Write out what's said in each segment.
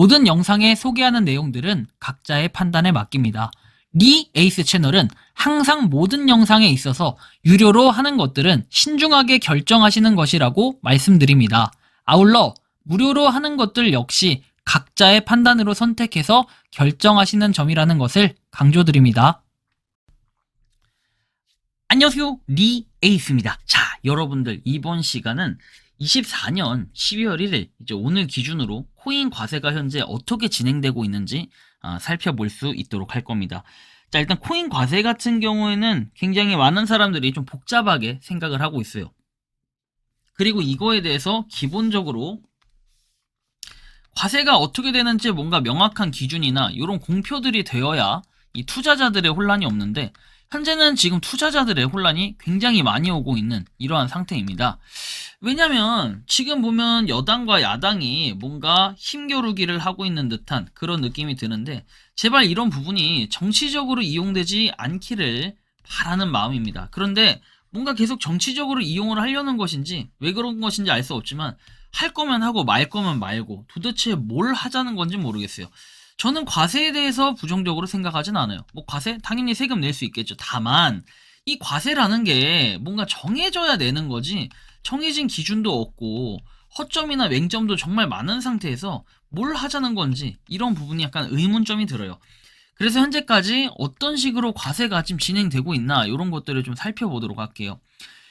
모든 영상에 소개하는 내용들은 각자의 판단에 맡깁니다. 리 에이스 채널은 항상 모든 영상에 있어서 유료로 하는 것들은 신중하게 결정하시는 것이라고 말씀드립니다. 아울러 무료로 하는 것들 역시 각자의 판단으로 선택해서 결정하시는 점이라는 것을 강조드립니다. 안녕하세요, 리 에이스입니다. 자, 여러분들 이번 시간은 24년 12월 1일 이제 오늘 기준으로 코인 과세가 현재 어떻게 진행되고 있는지 살펴볼 수 있도록 할 겁니다. 자, 일단 코인 과세 같은 경우에는 굉장히 많은 사람들이 좀 복잡하게 생각을 하고 있어요. 그리고 이거에 대해서 기본적으로 과세가 어떻게 되는지 뭔가 명확한 기준이나 이런 공표들이 되어야 이 투자자들의 혼란이 없는데, 현재는 지금 투자자들의 혼란이 굉장히 많이 오고 있는 이러한 상태입니다. 왜냐면 지금 보면 여당과 야당이 뭔가 힘겨루기를 하고 있는 듯한 그런 느낌이 드는데, 제발 이런 부분이 정치적으로 이용되지 않기를 바라는 마음입니다. 그런데 뭔가 계속 정치적으로 이용을 하려는 것인지 왜 그런 것인지 알 수 없지만, 할 거면 하고 말 거면 말고 도대체 뭘 하자는 건지 모르겠어요. 저는 과세에 대해서 부정적으로 생각하진 않아요. 뭐 과세? 당연히 세금 낼 수 있겠죠. 다만 이 과세라는 게 뭔가 정해져야 내는 거지, 정해진 기준도 없고 허점이나 맹점도 정말 많은 상태에서 뭘 하자는 건지 이런 부분이 약간 의문점이 들어요. 그래서 현재까지 어떤 식으로 과세가 지금 진행되고 있나 이런 것들을 좀 살펴보도록 할게요.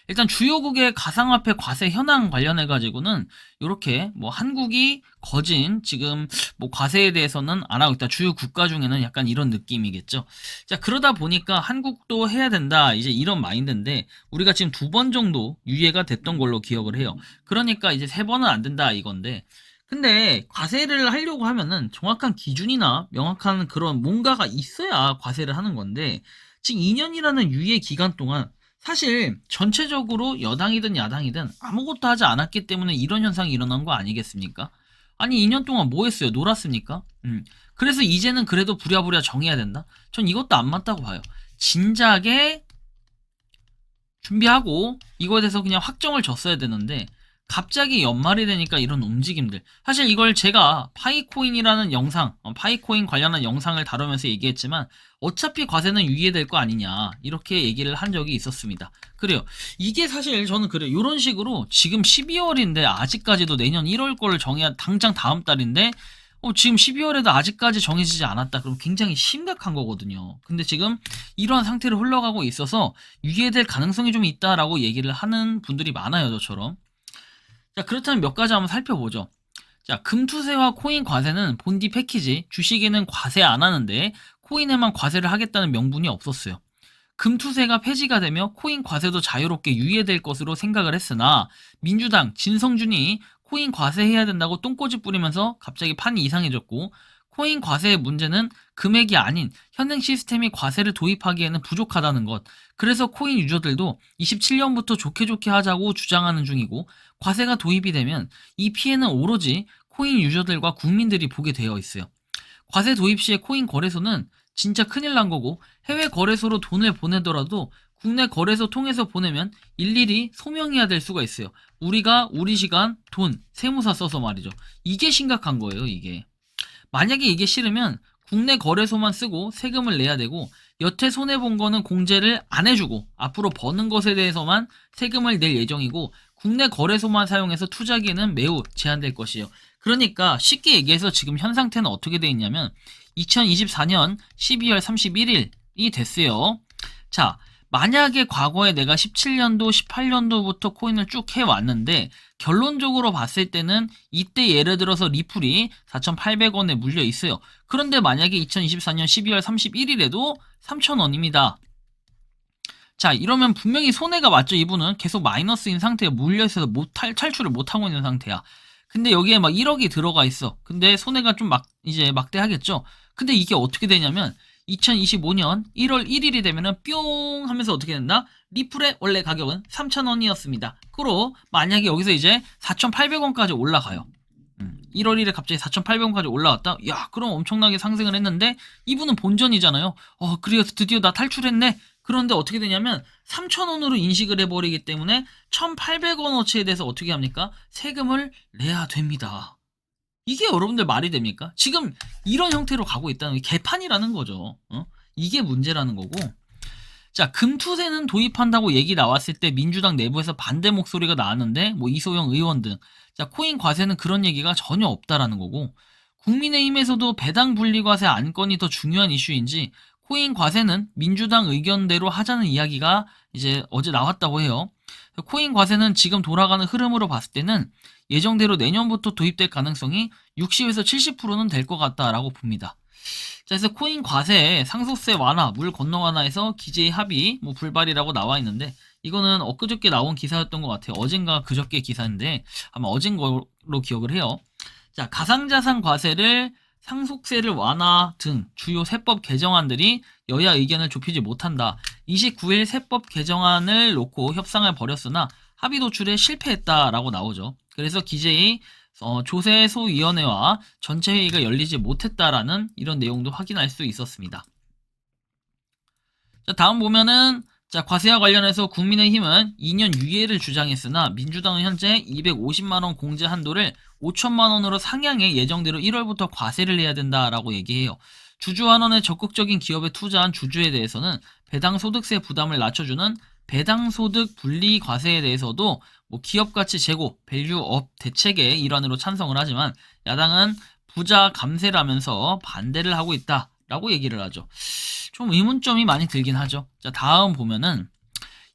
일단 주요국의 가상화폐 과세 현황 관련해 가지고는 이렇게 뭐 한국이 거진 지금 뭐 과세에 대해서는 안 하고 있다. 주요 국가 중에는 약간 이런 느낌이겠죠. 자, 그러다 보니까 한국도 해야 된다, 이제 이런 마인드인데, 우리가 지금 2번 정도 유예가 됐던 걸로 기억을 해요. 그러니까 이제 3번은 안 된다 이건데, 근데 과세를 하려고 하면은 정확한 기준이나 명확한 그런 뭔가가 있어야 과세를 하는 건데, 지금 2년이라는 유예 기간 동안 사실 전체적으로 여당이든 야당이든 아무것도 하지 않았기 때문에 이런 현상이 일어난 거 아니겠습니까? 아니 2년 동안 뭐 했어요? 놀았습니까? 그래서 이제는 그래도 부랴부랴 정해야 된다? 전 이것도 안 맞다고 봐요. 진작에 준비하고 이거에 대해서 그냥 확정을 줬어야 되는데, 갑자기 연말이 되니까 이런 움직임들, 사실 이걸 제가 파이코인이라는 영상, 파이코인 관련한 영상을 다루면서 얘기했지만 어차피 과세는 유예될 거 아니냐 이렇게 얘기를 한 적이 있었습니다. 그래요. 이게 사실 저는 그래요. 이런 식으로 지금 12월인데 아직까지도 내년 1월 거를 정해야 당장 다음 달인데 지금 12월에도 아직까지 정해지지 않았다. 그럼 굉장히 심각한 거거든요. 근데 지금 이러한 상태로 흘러가고 있어서 유예될 가능성이 좀 있다라고 얘기를 하는 분들이 많아요, 저처럼. 자, 그렇다면 몇 가지 한번 살펴보죠. 자, 금투세와 코인 과세는 본디 패키지, 주식에는 과세 안 하는데 코인에만 과세를 하겠다는 명분이 없었어요. 금투세가 폐지가 되며 코인 과세도 자유롭게 유예될 것으로 생각을 했으나, 민주당 진성준이 코인 과세해야 된다고 똥꼬집 부리면서 갑자기 판이 이상해졌고, 코인 과세의 문제는 금액이 아닌 현행 시스템이 과세를 도입하기에는 부족하다는 것, 그래서 코인 유저들도 27년부터 좋게 하자고 주장하는 중이고, 과세가 도입이 되면 이 피해는 오로지 코인 유저들과 국민들이 보게 되어 있어요. 과세 도입 시에 코인 거래소는 진짜 큰일 난 거고, 해외 거래소로 돈을 보내더라도 국내 거래소 통해서 보내면 일일이 소명해야 될 수가 있어요. 우리가 우리 시간, 돈, 세무사 써서 말이죠. 이게 심각한 거예요, 이게. 만약에 이게 싫으면 국내 거래소만 쓰고 세금을 내야 되고, 여태 손해본 거는 공제를 안 해주고 앞으로 버는 것에 대해서만 세금을 낼 예정이고, 국내 거래소만 사용해서 투자기에는 매우 제한될 것이에요. 그러니까 쉽게 얘기해서 지금 현 상태는 어떻게 돼 있냐면 2024년 12월 31일이 됐어요. 자, 만약에 과거에 내가 17년도, 18년도부터 코인을 쭉 해왔는데 결론적으로 봤을 때는 이때 예를 들어서 리플이 4,800원에 물려 있어요. 그런데 만약에 2024년 12월 31일에도 3,000원입니다. 자, 이러면 분명히 손해가 맞죠. 이분은 계속 마이너스인 상태에 물려있어서 탈출을 못하고 있는 상태야. 근데 여기에 막 1억이 들어가 있어. 근데 손해가 좀 이제 막대하겠죠. 근데 이게 어떻게 되냐면 2025년 1월 1일이 되면은 뿅 하면서 어떻게 된다? 리플의 원래 가격은 3,000원이었습니다. 그로 만약에 여기서 이제 4,800원까지 올라가요. 1월 1일에 갑자기 4,800원까지 올라왔다? 야, 그럼 엄청나게 상승을 했는데 이분은 본전이잖아요. 그래서 드디어 나 탈출했네. 그런데 어떻게 되냐면 3,000원으로 인식을 해버리기 때문에 1,800원어치에 대해서 어떻게 합니까? 세금을 내야 됩니다. 이게 여러분들 말이 됩니까? 지금 이런 형태로 가고 있다는 게 개판이라는 거죠. 이게 문제라는 거고. 자, 금투세는 도입한다고 얘기 나왔을 때 민주당 내부에서 반대 목소리가 나왔는데 뭐 이소영 의원 등 자, 코인 과세는 그런 얘기가 전혀 없다라는 거고, 국민의힘에서도 배당 분리 과세 안건이 더 중요한 이슈인지 코인 과세는 민주당 의견대로 하자는 이야기가 이제 어제 나왔다고 해요. 코인 과세는 지금 돌아가는 흐름으로 봤을 때는 예정대로 내년부터 도입될 가능성이 60에서 70%는 될 것 같다라고 봅니다. 자, 그래서 코인 과세, 상속세 완화, 물 건너 완화에서 기재의 합의, 뭐 불발이라고 나와 있는데, 이거는 엊그저께 나온 기사였던 것 같아요. 어젠가 그저께 기사인데, 아마 어젠 거로 기억을 해요. 자, 가상자산 과세를 상속세를 완화 등 주요 세법 개정안들이 여야 의견을 좁히지 못한다. 29일 세법 개정안을 놓고 협상을 벌였으나 합의 도출에 실패했다라고 나오죠. 그래서 기재의 조세소위원회와 전체 회의가 열리지 못했다라는 이런 내용도 확인할 수 있었습니다. 자, 다음 보면은 자, 과세와 관련해서 국민의힘은 2년 유예를 주장했으나 민주당은 현재 250만원 공제 한도를 5천만원으로 상향해 예정대로 1월부터 과세를 해야 된다라고 얘기해요. 주주환원에 적극적인 기업에 투자한 주주에 대해서는 배당소득세 부담을 낮춰주는 배당소득 분리 과세에 대해서도 뭐 기업가치 제고, 밸류업 대책의 일환으로 찬성을 하지만 야당은 부자 감세라면서 반대를 하고 있다라고 얘기를 하죠. 좀 의문점이 많이 들긴 하죠. 자, 다음 보면은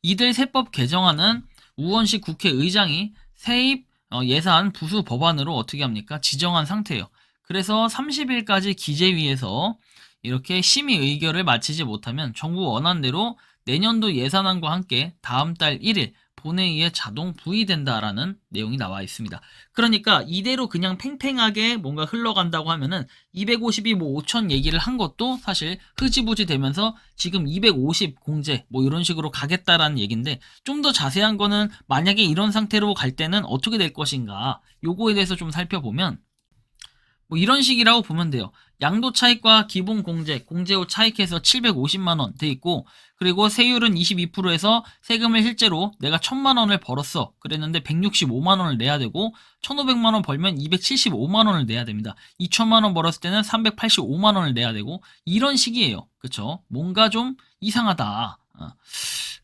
이들 세법 개정안은 우원식 국회의장이 세입 예산 부수 법안으로 어떻게 합니까? 지정한 상태예요. 그래서 30일까지 기재위에서 이렇게 심의 의결을 마치지 못하면 정부 원안대로 내년도 예산안과 함께 다음 달 1일 본회의에 자동 부의된다라는 내용이 나와 있습니다. 그러니까 이대로 그냥 팽팽하게 뭔가 흘러간다고 하면은 250이 뭐 5천 얘기를 한 것도 사실 흐지부지 되면서 지금 250 공제 뭐 이런 식으로 가겠다라는 얘기인데, 좀 더 자세한 거는 만약에 이런 상태로 갈 때는 어떻게 될 것인가, 요거에 대해서 좀 살펴보면 뭐 이런 식이라고 보면 돼요. 양도 차익과 기본 공제, 공제후 차익해서 750만원 돼 있고, 그리고 세율은 22%에서 세금을 실제로 내가 1000만원을 벌었어 그랬는데 165만원을 내야 되고, 1500만원 벌면 275만원을 내야 됩니다. 2000만원 벌었을 때는 385만원을 내야 되고, 이런 식이에요. 그쵸? 뭔가 좀 이상하다.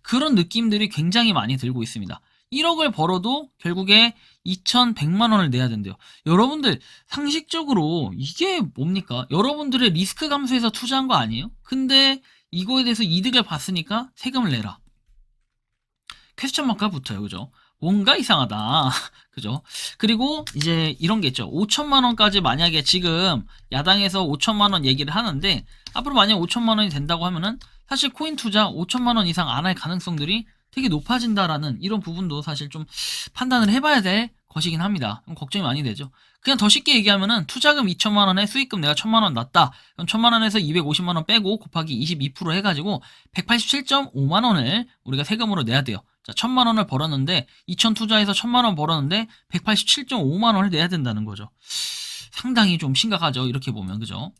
그런 느낌들이 굉장히 많이 들고 있습니다. 1억을 벌어도 결국에 2100만원을 내야 된대요. 여러분들 상식적으로 이게 뭡니까? 여러분들의 리스크 감수해서 투자한 거 아니에요? 근데 이거에 대해서 이득을 봤으니까 세금을 내라. 퀘스천 마크가 붙어요. 그죠? 뭔가 이상하다. 그죠? 그리고 이제 이런 게 있죠. 5천만원까지 만약에 지금 야당에서 5천만원 얘기를 하는데, 앞으로 만약 5천만원이 된다고 하면은 사실 코인 투자 5천만원 이상 안 할 가능성들이 되게 높아진다라는 이런 부분도 사실 좀 판단을 해봐야 될 것이긴 합니다. 걱정이 많이 되죠. 그냥 더 쉽게 얘기하면은 투자금 2천만원에 수익금 내가 1000만원 났다. 그럼 1000만원에서 250만원 빼고 곱하기 22% 해가지고 187.5만원을 우리가 세금으로 내야 돼요. 자, 1000만원을 벌었는데 2000 투자해서 1000만원 벌었는데 187.5만원을 내야 된다는 거죠. 상당히 좀 심각하죠. 이렇게 보면. 그죠?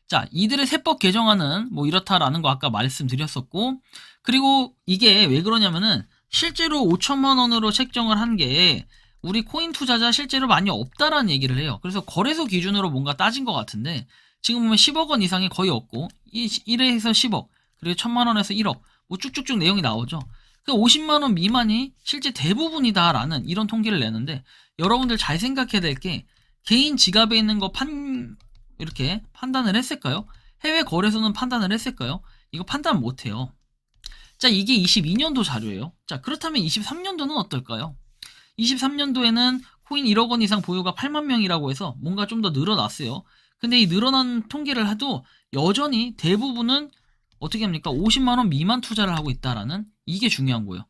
자, 이들의 세법 개정안은 뭐 이렇다라는 거 아까 말씀드렸었고, 그리고 이게 왜 그러냐면은 실제로 5천만원으로 책정을 한 게 우리 코인 투자자 실제로 많이 없다라는 얘기를 해요. 그래서 거래소 기준으로 뭔가 따진 것 같은데, 지금 보면 10억 원 이상이 거의 없고 1에서 10억, 그리고 1000만원에서 1억 뭐 쭉쭉쭉 내용이 나오죠. 그 50만원 미만이 실제 대부분이다라는 이런 통계를 내는데, 여러분들 잘 생각해야 될 게 개인 지갑에 있는 거 이렇게 판단을 했을까요? 해외 거래소는 판단을 했을까요? 이거 판단 못해요. 자, 이게 22년도 자료예요. 자, 그렇다면 23년도는 어떨까요? 23년도에는 코인 1억 원 이상 보유가 8만 명이라고 해서 뭔가 좀 더 늘어났어요. 근데 이 늘어난 통계를 해도 여전히 대부분은 어떻게 합니까? 50만 원 미만 투자를 하고 있다라는, 이게 중요한 거예요.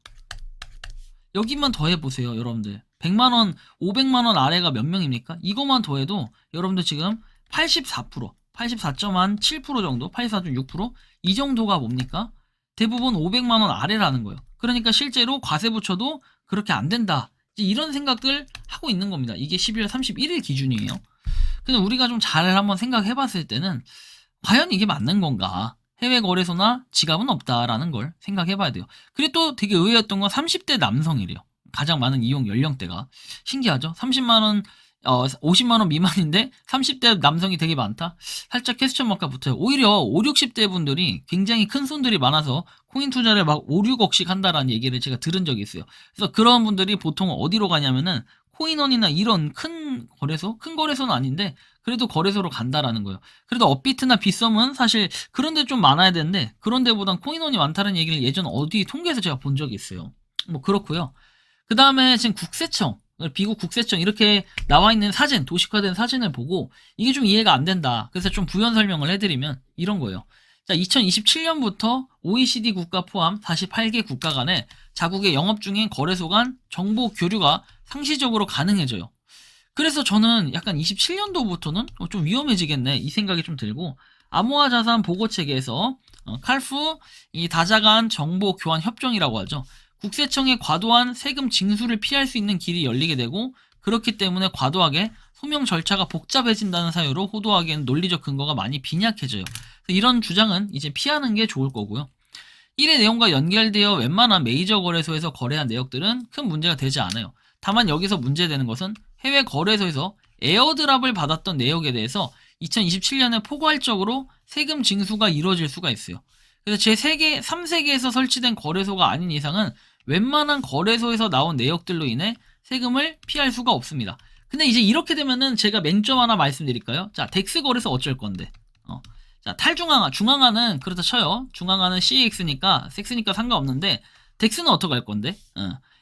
여기만 더해보세요, 여러분들. 100만 원, 500만 원 아래가 몇 명입니까? 이것만 더해도 여러분들 지금 84%, 84.7% 정도, 84.6%? 이 정도가 뭡니까? 대부분 500만 원 아래라는 거예요. 그러니까 실제로 과세 붙여도 그렇게 안 된다. 이런 생각들 하고 있는 겁니다. 이게 12월 31일 기준이에요. 근데 우리가 좀 잘 한번 생각해 봤을 때는 과연 이게 맞는 건가? 해외 거래소나 지갑은 없다라는 걸 생각해 봐야 돼요. 그리고 또 되게 의외였던 건 30대 남성이래요. 가장 많은 이용 연령대가. 신기하죠? 30만 원 50만 원 미만인데 30대 남성이 되게 많다? 살짝 퀘스천 마크가 붙어요. 오히려 5, 60대 분들이 굉장히 큰 손들이 많아서 코인 투자를 막 5, 6억씩 한다라는 얘기를 제가 들은 적이 있어요. 그래서 그런 분들이 보통 어디로 가냐면은 코인원이나 이런 큰 거래소? 큰 거래소는 아닌데 그래도 거래소로 간다라는 거예요. 그래도 업비트나 빗썸은 사실 그런 데 좀 많아야 되는데 그런 데보단 코인원이 많다는 얘기를 예전 어디 통계에서 제가 본 적이 있어요. 뭐 그렇고요. 그 다음에 지금 국세청, 미국 국세청 이렇게 나와 있는 사진, 도식화된 사진을 보고 이게 좀 이해가 안 된다. 그래서 좀 부연 설명을 해드리면 이런 거예요. 자, 2027년부터 OECD 국가 포함 48개 국가 간에 자국의 영업 중인 거래소 간 정보 교류가 상시적으로 가능해져요. 그래서 저는 약간 27년도부터는 좀 위험해지겠네 이 생각이 좀 들고 암호화 자산 보고 체계에서 칼프 이 다자 간 정보 교환 협정이라고 하죠. 국세청의 과도한 세금 징수를 피할 수 있는 길이 열리게 되고 그렇기 때문에 과도하게 소명 절차가 복잡해진다는 사유로 호도하기에는 논리적 근거가 많이 빈약해져요. 이런 주장은 이제 피하는 게 좋을 거고요. 1의 내용과 연결되어 웬만한 메이저 거래소에서 거래한 내역들은 큰 문제가 되지 않아요. 다만 여기서 문제되는 것은 해외 거래소에서 에어드랍을 받았던 내역에 대해서 2027년에 포괄적으로 세금 징수가 이루어질 수가 있어요. 그래서 제3세계, 3세계에서 설치된 거래소가 아닌 이상은 웬만한 거래소에서 나온 내역들로 인해 세금을 피할 수가 없습니다. 근데 이제 이렇게 되면은 제가 맹점 하나 말씀드릴까요? 자, 덱스 거래소 어쩔 건데. 자, 탈중앙화, 중앙화는 그렇다 쳐요. 중앙화는 CX니까, 섹스니까 상관없는데, 덱스는 어떡할 건데?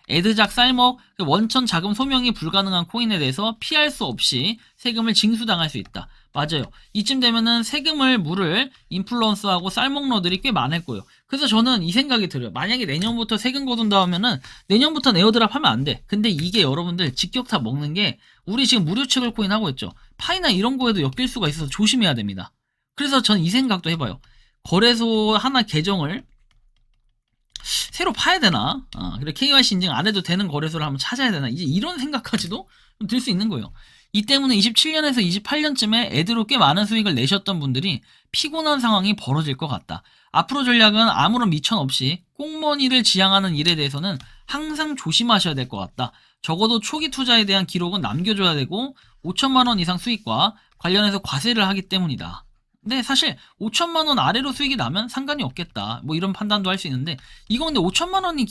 에드작, 쌀먹, 원천 자금 소명이 불가능한 코인에 대해서 피할 수 없이 세금을 징수당할 수 있다. 맞아요. 이쯤 되면은 세금을 물을 인플루언서하고 쌀먹러들이 꽤 많을 거예요. 그래서 저는 이 생각이 들어요. 만약에 내년부터 세금 거둔다 하면은 내년부터 에어드랍 하면 안 돼. 근데 이게 여러분들 직격타 먹는 게 우리 지금 무료 채굴 코인 하고 있죠. 파이나 이런 거에도 엮일 수가 있어서 조심해야 됩니다. 그래서 전 이 생각도 해봐요. 거래소 하나 계정을 새로 파야 되나? 그래 KYC 인증 안 해도 되는 거래소를 한번 찾아야 되나? 이제 이런 생각까지도 들 수 있는 거예요. 이 때문에 27년에서 28년쯤에 애드로 꽤 많은 수익을 내셨던 분들이 피곤한 상황이 벌어질 것 같다. 앞으로 전략은 아무런 미천 없이 꽁머니를 지향하는 일에 대해서는 항상 조심하셔야 될 것 같다. 적어도 초기 투자에 대한 기록은 남겨줘야 되고 5천만 원 이상 수익과 관련해서 과세를 하기 때문이다. 근데 사실 5천만 원 아래로 수익이 나면 상관이 없겠다. 뭐 이런 판단도 할 수 있는데 이거 근데 5천만 원이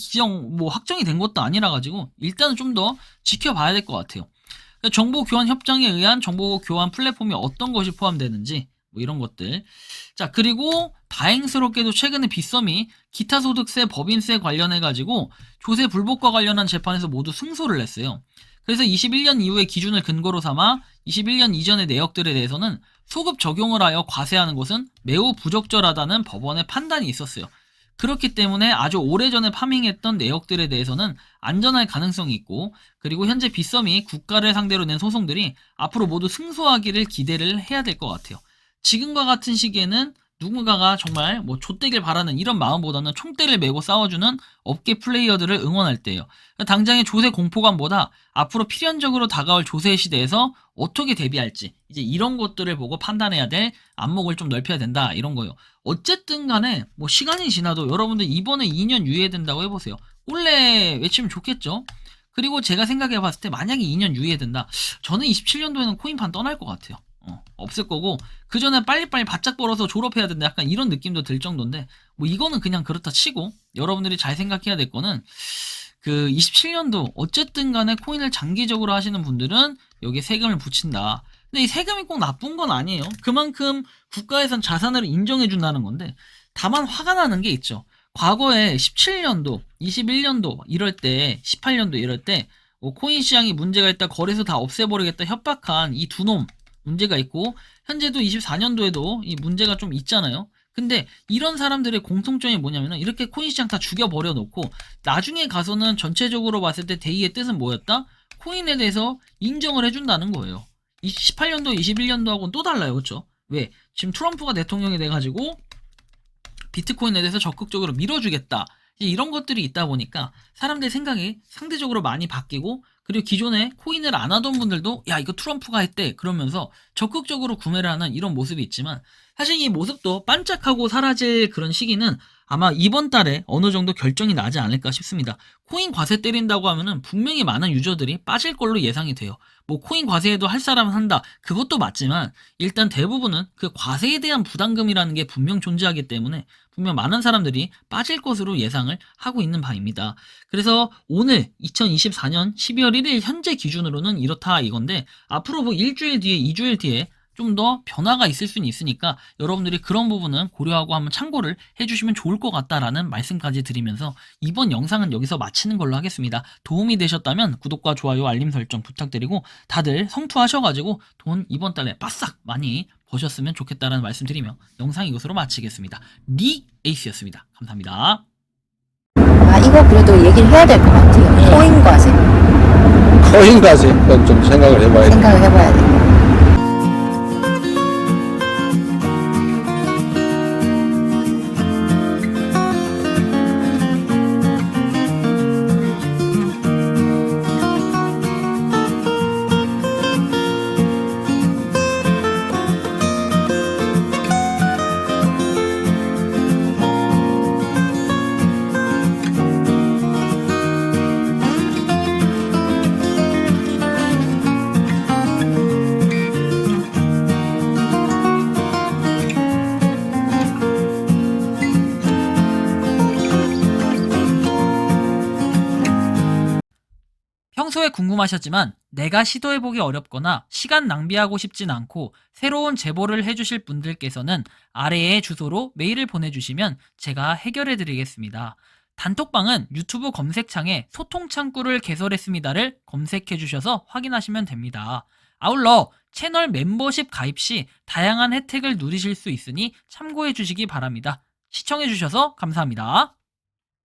확정이 된 것도 아니라 가지고 일단은 좀 더 지켜봐야 될 것 같아요. 정보 교환 협정에 의한 정보 교환 플랫폼이 어떤 것이 포함되는지 뭐 이런 것들. 자, 그리고 다행스럽게도 최근에 빗썸이 기타 소득세, 법인세 관련해 가지고 조세 불복과 관련한 재판에서 모두 승소를 냈어요. 그래서 21년 이후의 기준을 근거로 삼아 21년 이전의 내역들에 대해서는 소급 적용을 하여 과세하는 것은 매우 부적절하다는 법원의 판단이 있었어요. 그렇기 때문에 아주 오래전에 파밍했던 내역들에 대해서는 안전할 가능성이 있고 그리고 현재 빗썸이 국가를 상대로 낸 소송들이 앞으로 모두 승소하기를 기대를 해야 될 것 같아요. 지금과 같은 시기에는 누군가가 정말 뭐 좆되길 바라는 이런 마음보다는 총대를 메고 싸워주는 업계 플레이어들을 응원할 때예요. 당장의 조세 공포감보다 앞으로 필연적으로 다가올 조세 시대에서 어떻게 대비할지 이제 이런 것들을 보고 판단해야 될 안목을 좀 넓혀야 된다 이런 거예요. 어쨌든 간에 뭐 시간이 지나도 여러분들 이번에 2년 유예된다고 해보세요. 원래 외치면 좋겠죠. 그리고 제가 생각해 봤을 때 만약에 2년 유예된다 저는 27년도에는 코인판 떠날 것 같아요. 없을 거고 그 전에 빨리빨리 바짝 벌어서 졸업해야 된다 약간 이런 느낌도 들 정도인데 뭐 이거는 그냥 그렇다 치고 여러분들이 잘 생각해야 될 거는 그 27년도 어쨌든 간에 코인을 장기적으로 하시는 분들은 여기에 세금을 붙인다. 근데 이 세금이 꼭 나쁜 건 아니에요. 그만큼 국가에선 자산을 인정해 준다는 건데 다만 화가 나는 게 있죠. 과거에 17년도, 21년도 이럴 때 18년도 이럴 때 코인 시장이 문제가 있다 거래소 다 없애버리겠다 협박한 이 두 놈 문제가 있고 현재도 24년도에도 이 문제가 좀 있잖아요. 근데 이런 사람들의 공통점이 뭐냐면은 이렇게 코인 시장 다 죽여버려 놓고 나중에 가서는 전체적으로 봤을 때 대의의 뜻은 뭐였다? 코인에 대해서 인정을 해준다는 거예요. 18년도, 21년도하고는 또 달라요. 그렇죠? 왜? 지금 트럼프가 대통령이 돼가지고 비트코인에 대해서 적극적으로 밀어주겠다. 이런 것들이 있다 보니까 사람들의 생각이 상대적으로 많이 바뀌고 그리고 기존에 코인을 안 하던 분들도 야 이거 트럼프가 했대 그러면서 적극적으로 구매를 하는 이런 모습이 있지만 사실 이 모습도 반짝하고 사라질 그런 시기는 아마 이번 달에 어느 정도 결정이 나지 않을까 싶습니다. 코인 과세 때린다고 하면은 분명히 많은 유저들이 빠질 걸로 예상이 돼요. 뭐 코인 과세에도 할 사람은 한다. 그것도 맞지만 일단 대부분은 그 과세에 대한 부담금이라는 게 분명 존재하기 때문에 분명 많은 사람들이 빠질 것으로 예상을 하고 있는 바입니다. 그래서 오늘 2024년 12월 1일 현재 기준으로는 이렇다 이건데 앞으로 뭐 일주일 뒤에 2주일 뒤에 좀 더 변화가 있을 수는 있으니까 여러분들이 그런 부분은 고려하고 한번 참고를 해주시면 좋을 것 같다라는 말씀까지 드리면서 이번 영상은 여기서 마치는 걸로 하겠습니다. 도움이 되셨다면 구독과 좋아요, 알림 설정 부탁드리고 다들 성투하셔가지고 돈 이번 달에 바싹 많이 버셨으면 좋겠다라는 말씀 드리며 영상 이것으로 마치겠습니다. 리 에이스였습니다. 감사합니다. 아, 이거 그래도 얘기를 해야 될 것 같아요. 코인 과세. 코인 과세, 그건 좀 생각을 해봐야 돼. 생각을 해봐야 돼요. 평소에 궁금하셨지만 내가 시도해보기 어렵거나 시간 낭비하고 싶진 않고 새로운 제보를 해주실 분들께서는 아래의 주소로 메일을 보내주시면 제가 해결해드리겠습니다. 단톡방은 유튜브 검색창에 소통창구를 개설했습니다를 검색해주셔서 확인하시면 됩니다. 아울러 채널 멤버십 가입 시 다양한 혜택을 누리실 수 있으니 참고해주시기 바랍니다. 시청해주셔서 감사합니다.